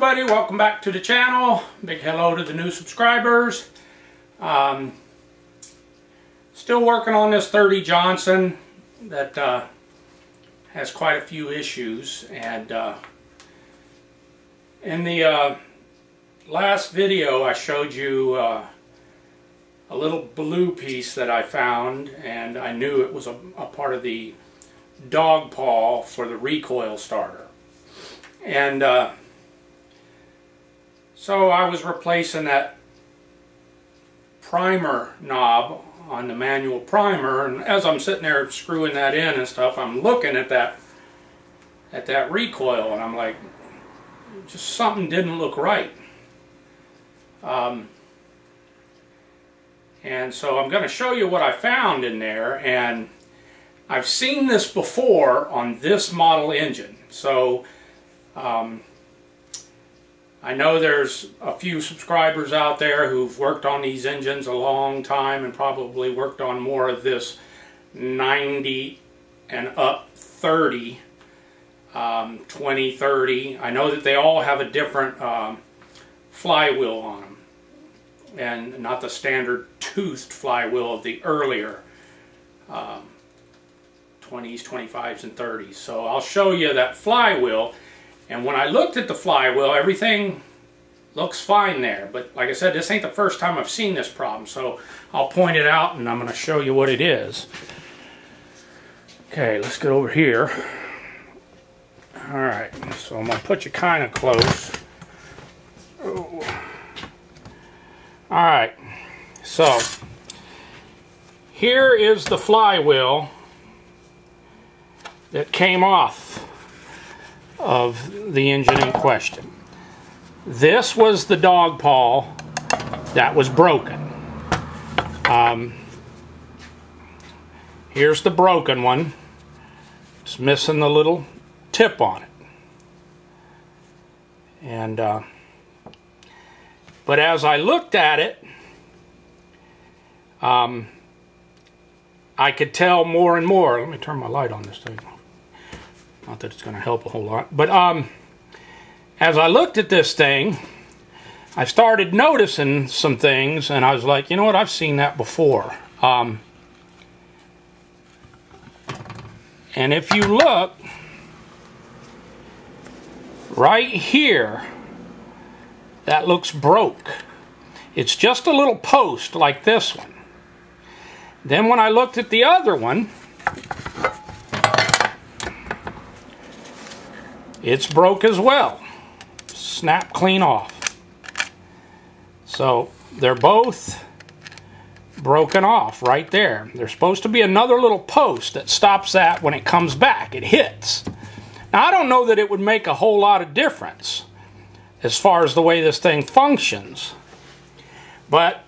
everybody, welcome back to the channel. Big hello to the new subscribers. Still working on this 30 Johnson that has quite a few issues, and in the last video I showed you a little blue piece that I found, and I knew it was a part of the dog paw for the recoil starter. And so I was replacing that primer knob on the manual primer, and as I'm sitting there screwing that in and stuff, I'm looking at that recoil, and I'm like, just something didn't look right. And so I'm going to show you what I found in there, and I've seen this before on this model engine. So I know there's a few subscribers out there who've worked on these engines a long time and probably worked on more of this 90 and up 30, 20, 30. I know that they all have a different flywheel on them, and not the standard toothed flywheel of the earlier 20s, 25s, and 30s. So I'll show you that flywheel. And when I looked at the flywheel, everything looks fine there. But like I said, this ain't the first time I've seen this problem. So I'll point it out and I'm going to show you what it is. Okay, let's get over here. Alright, so I'm going to put you kind of close. Oh. Alright, so here is the flywheel that came off of the engine in question. This was the dog paw that was broken. Here's the broken one. It's missing the little tip on it. And but as I looked at it, I could tell more and more. Let me turn my light on this thing. Not that it's going to help a whole lot. But as I looked at this thing, I started noticing some things, and I was like, you know what, I've seen that before. And if you look, right here, that looks broke. It's just a little post like this one. Then when I looked at the other one, it's broke as well. Snap clean off. So they're both broken off right there. There's supposed to be another little post that stops that when it comes back. It hits. Now I don't know that it would make a whole lot of difference as far as the way this thing functions. But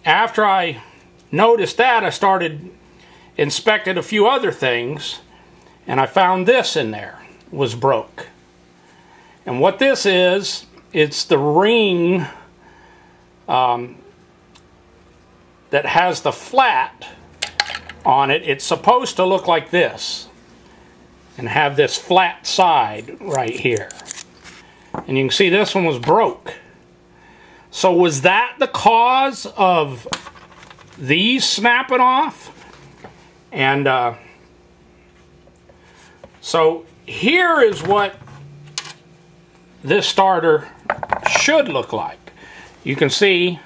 after I noticed that, I started inspecting a few other things, and I found this in there was broke. And what this is, it's the ring that has the flat on it. It's supposed to look like this and have this flat side right here. And you can see this one was broke. So was that the cause of these snapping off? And so here is what this starter should look like. You can see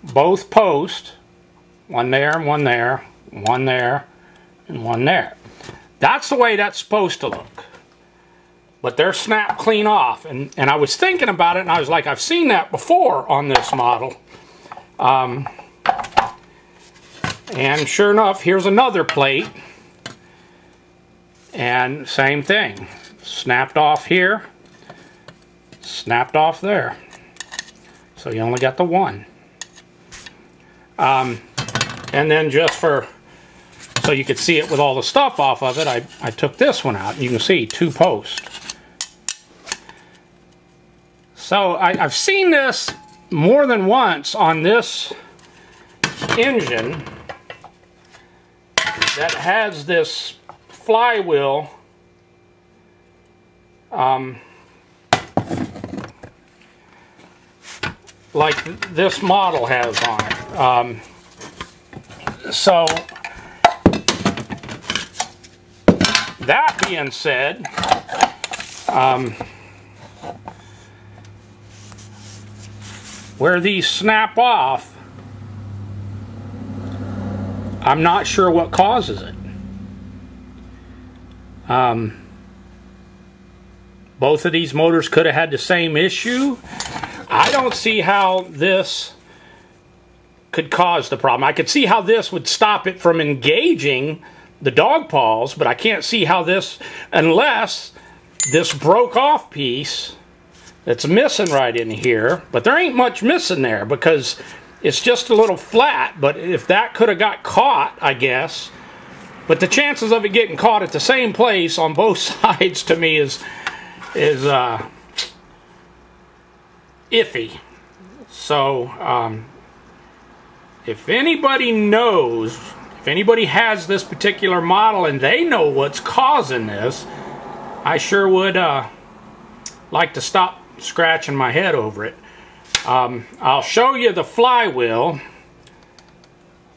both posts, one there and one there, one there and one there. That's the way that's supposed to look. But they're snapped clean off. And I was thinking about it, and I was like, I've seen that before on this model. And sure enough, here's another plate. And same thing. Snapped off here. Snapped off there. So you only got the one. And then just for, so you could see it with all the stuff off of it, I took this one out. You can see two posts. So I've seen this more than once on this engine that has this flywheel like this model has on it. So that being said, where these snap off, I'm not sure what causes it. Both of these motors could have had the same issue. I don't see how this could cause the problem. I could see how this would stop it from engaging the dog paws, but I can't see how this, unless this broke off piece that's missing right in here. But there ain't much missing there because it's just a little flat. But if that could have got caught, I guess. But the chances of it getting caught at the same place on both sides to me is iffy. So if anybody knows, if anybody has this particular model and they know what's causing this, I sure would like to stop scratching my head over it. I'll show you the flywheel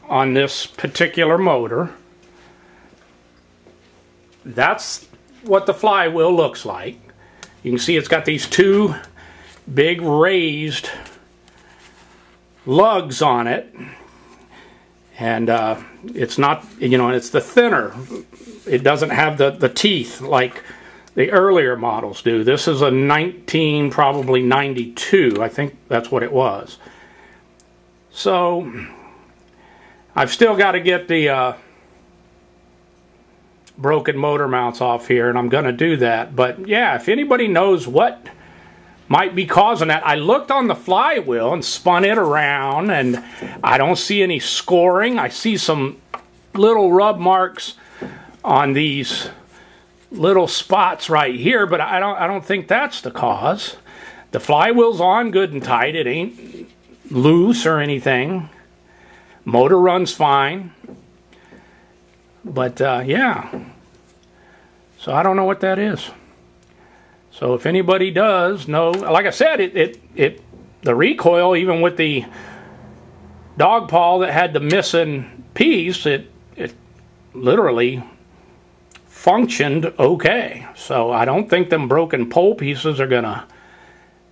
on this particular motor. That's what the flywheel looks like. You can see it's got these two big raised lugs on it, and it's not, you know, it's the thinner. It doesn't have the teeth like the earlier models do. This is a probably 92. I think that's what it was. So I've still got to get the broken motor mounts off here, and I'm going to do that. But yeah, if anybody knows what might be causing that. I looked on the flywheel and spun it around, and I don't see any scoring. I see some little rub marks on these little spots right here, but I don't think that's the cause. The flywheel's on good and tight. It ain't loose or anything. Motor runs fine. But yeah, so I don't know what that is. So if anybody does know, like I said, the recoil, even with the dog paw that had the missing piece, it literally functioned okay. So I don't think them broken pole pieces are gonna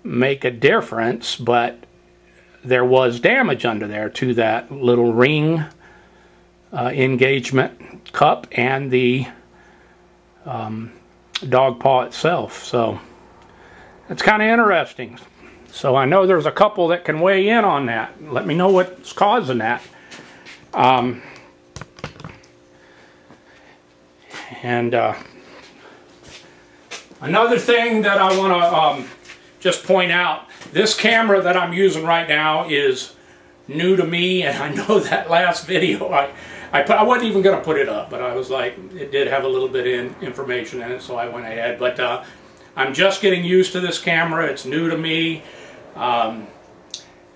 make a difference, but there was damage under there to that little ring engagement cup and the dog paw itself. So it's kind of interesting. So I know there's a couple that can weigh in on that. Let me know what's causing that. And another thing that I want to just point out, this camera that I'm using right now is new to me, and I know that last video I wasn't even going to put it up, but I was like, it did have a little bit of information in it, so I went ahead. But I'm just getting used to this camera. It's new to me, and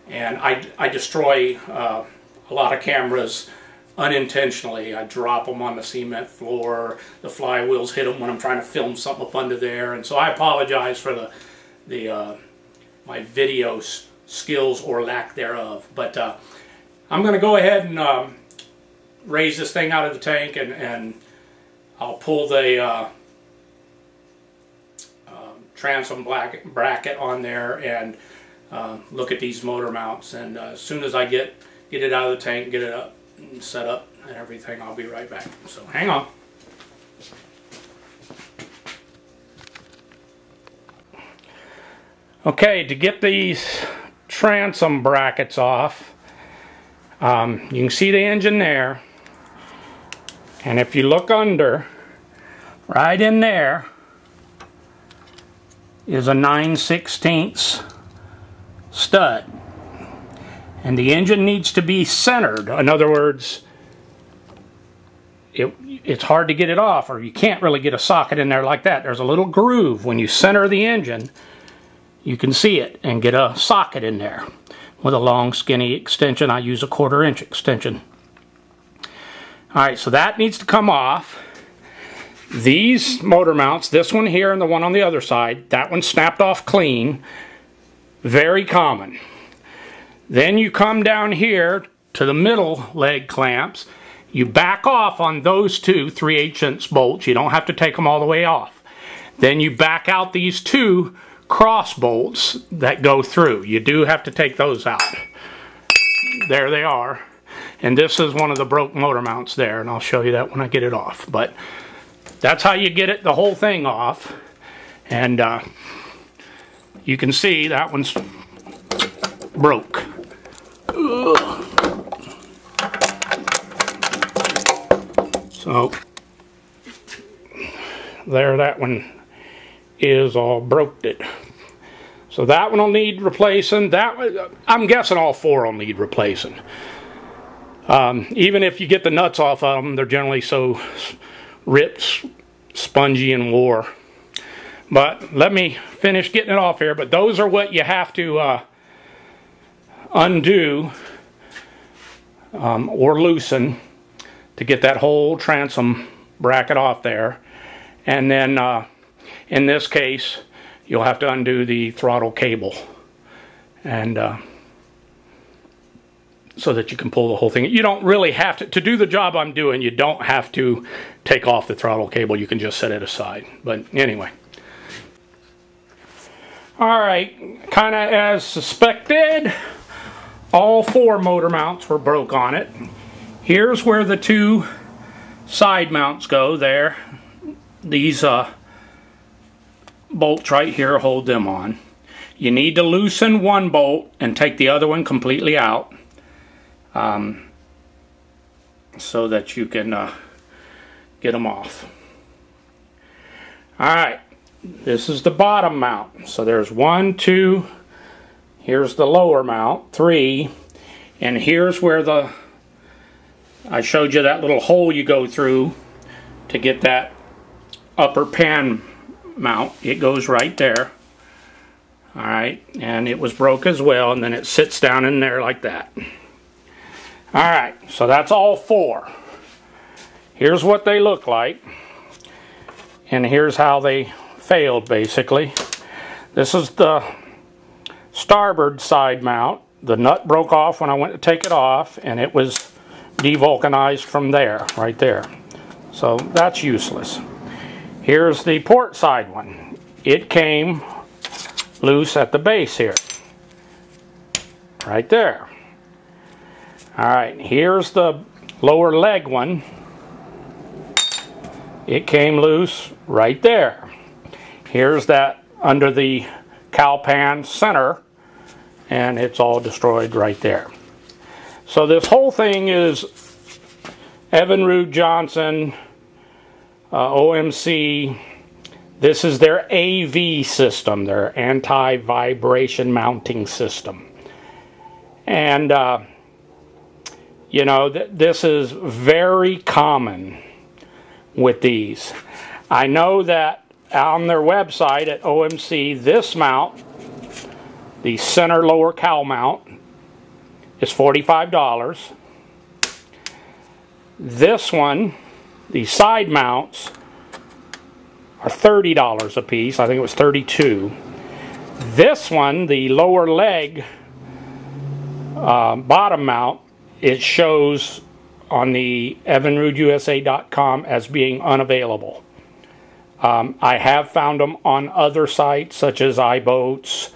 I destroy a lot of cameras unintentionally. I drop them on the cement floor. The flywheels hit them when I'm trying to film something up under there, and so I apologize for my video skills or lack thereof. But I'm going to go ahead and raise this thing out of the tank, and I'll pull the transom bracket on there and look at these motor mounts, and as soon as I get it out of the tank, get it up and set up and everything, I'll be right back. So hang on. Okay, to get these transom brackets off, you can see the engine there, and if you look under, right in there is a 9/16 stud, and the engine needs to be centered. In other words, it's hard to get it off, or you can't really get a socket in there like that. There's a little groove. When you center the engine, you can see it and get a socket in there with a long skinny extension. I use a 1/4 inch extension. Alright, so that needs to come off. These motor mounts, this one here and the one on the other side, that one snapped off clean. Very common. Then you come down here to the middle leg clamps. You back off on those two 3/8" bolts. You don't have to take them all the way off. Then you back out these two cross bolts that go through. You do have to take those out. There they are. And this is one of the broke motor mounts there, and I'll show you that when I get it off. But that's how you get it, the whole thing off. And you can see that one's broke. Ugh. So there, that one is all broke it. So that one will need replacing. That one, I'm guessing all four will need replacing. Even if you get the nuts off of them, they're generally so ripped, spongy, and wore. But let me finish getting it off here. But those are what you have to undo or loosen to get that whole transom bracket off there. And then in this case, you'll have to undo the throttle cable, and so that you can pull the whole thing. You don't really have to do the job I'm doing. You don't have to take off the throttle cable. You can just set it aside. But anyway. Alright, kind of as suspected, all four motor mounts were broke on it. Here's where the two side mounts go there. These bolts right here hold them on. You need to loosen one bolt and take the other one completely out, so that you can get them off. Alright, this is the bottom mount. So there's 1, 2, here's the lower mount, 3, and here's where I showed you that little hole you go through to get that upper pan mount. It goes right there. Alright, and it was broke as well, and then it sits down in there like that. Alright, so that's all four. Here's what they look like, and here's how they failed, basically. This is the starboard side mount. The nut broke off when I went to take it off, and it was devulcanized from there, right there. So that's useless. Here's the port side one. It came loose at the base here, right there. Alright, here's the lower leg one. It came loose right there. Here's that under the cowl pan center, and it's all destroyed right there. So this whole thing is Evinrude Johnson, OMC. This is their AV system, their anti-vibration mounting system. And, you know, this is very common with these. I know that on their website at OMC, this mount, the center lower cowl mount, is $45. This one, the side mounts, are $30 a piece. I think it was $32. This one, the lower leg bottom mount, it shows on the evinrudeusa.com as being unavailable. I have found them on other sites such as iBoats,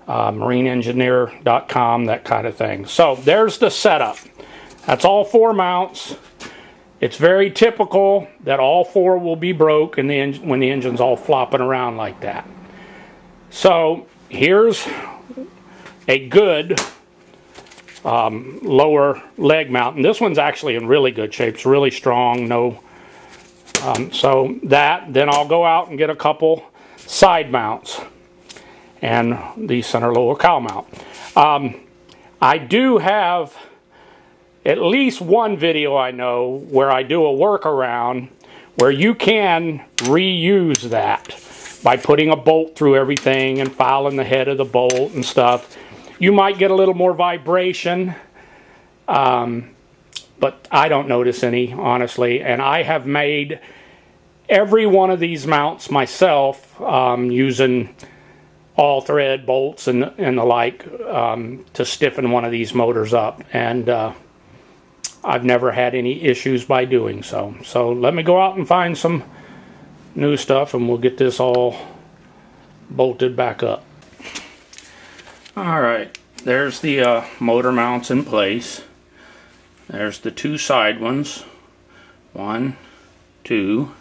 marineengineer.com, that kind of thing. So there's the setup. That's all four mounts. It's very typical that all four will be broke when the engine's all flopping around like that. So here's a good lower leg mount, and this one's actually in really good shape. It's really strong. So then I'll go out and get a couple side mounts and the center lower cowl mount. I do have at least one video I know where I do a workaround where you can reuse that by putting a bolt through everything and filing the head of the bolt and stuff. You might get a little more vibration, but I don't notice any, honestly. And I have made every one of these mounts myself using all thread bolts and the like to stiffen one of these motors up, and I've never had any issues by doing so. So let me go out and find some new stuff and we'll get this all bolted back up. Alright, there's the motor mounts in place. There's the two side ones. 1, 2.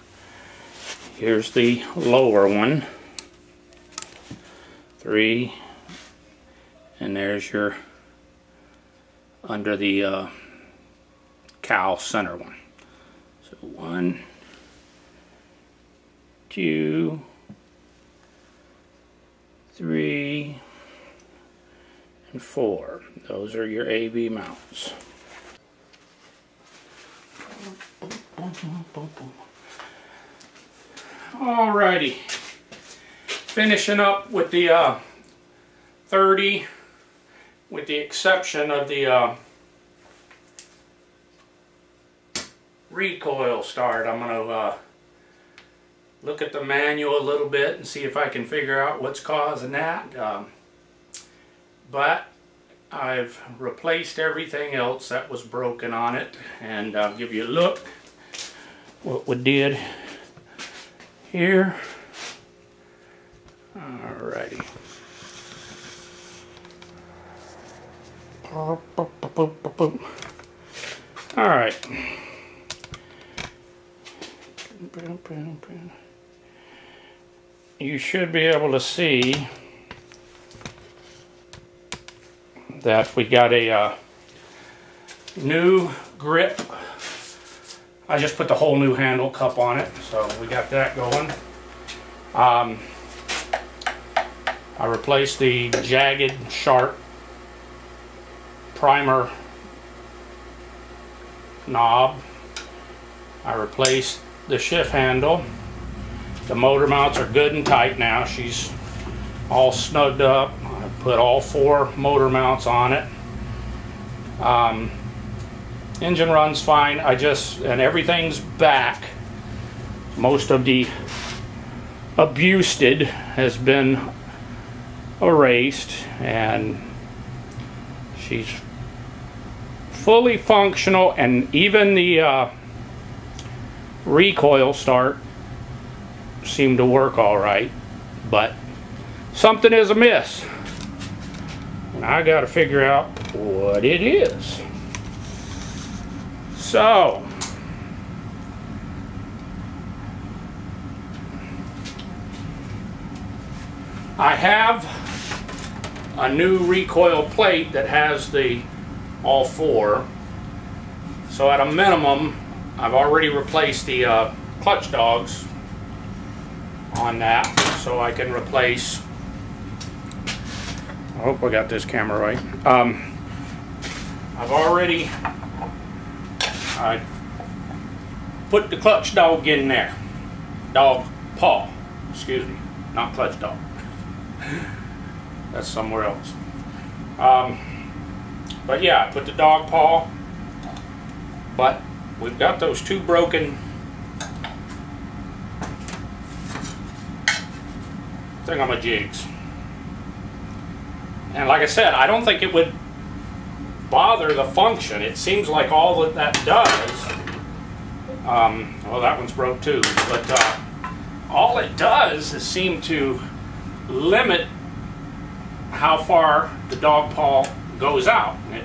Here's the lower one. 3. And there's your under the cowl center one. So 1, 2, 3, and 4. Those are your AV mounts. Alrighty, finishing up with the 30, with the exception of the recoil start. I'm going to look at the manual a little bit and see if I can figure out what's causing that. But I've replaced everything else that was broken on it, and I'll give you a look what we did here. Alrighty. Alright. You should be able to see that we got a new grip. I just put the whole new handle cup on it, so we got that going. I replaced the jagged, sharp primer knob. I replaced the shift handle. The motor mounts are good and tight now. She's all snugged up. I put all 4 motor mounts on it. Engine runs fine. And everything's back. Most of the abused has been erased, and she's fully functional, and even the recoil start seemed to work all right, but something is amiss, and I got to figure out what it is. So I have a new recoil plate that has the all 4. So at a minimum, I've already replaced the clutch dogs on that, so I can replace. I hope I got this camera right. I've already put the clutch dog in there. Dog paw, excuse me, not clutch dog. That's somewhere else. But yeah, I put the dog paw, but we've got those 2 broken thingamajigs. And like I said, I don't think it would bother the function. It seems like all that does, well, that one's broke too, but all it does is seem to limit how far the dog paw goes out. It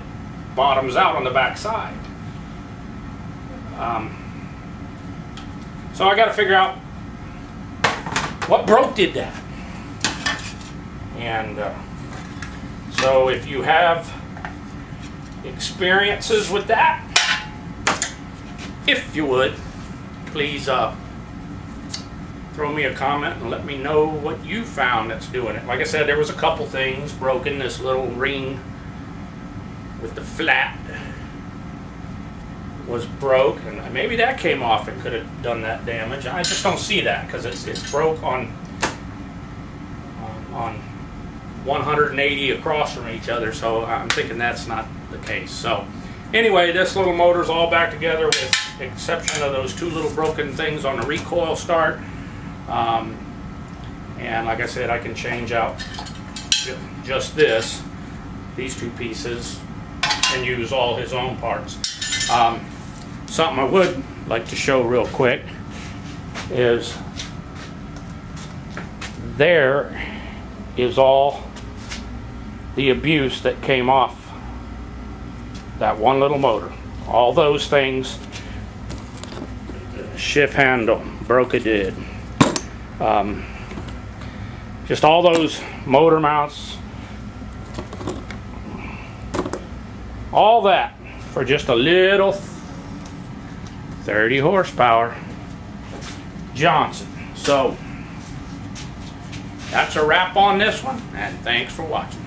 bottoms out on the back side. So I got to figure out what broke did that. And so if you have experiences with that, if you would, please throw me a comment and let me know what you found that's doing it. Like I said, there was a couple things broken. This little ring with the flat was broke, and maybe that came off and could have done that damage. I just don't see that because it's broke on 180 across from each other, so I'm thinking that's not the case. So anyway, this little motor's all back together with the exception of those 2 little broken things on the recoil start. And like I said, I can change out just these two pieces, and use all his own parts. Something I would like to show real quick is there is all the abuse that came off that one little motor. All those things, shift handle, broke a did. Just all those motor mounts, all that for just a little 30 horsepower Johnson. So that's a wrap on this one, and thanks for watching.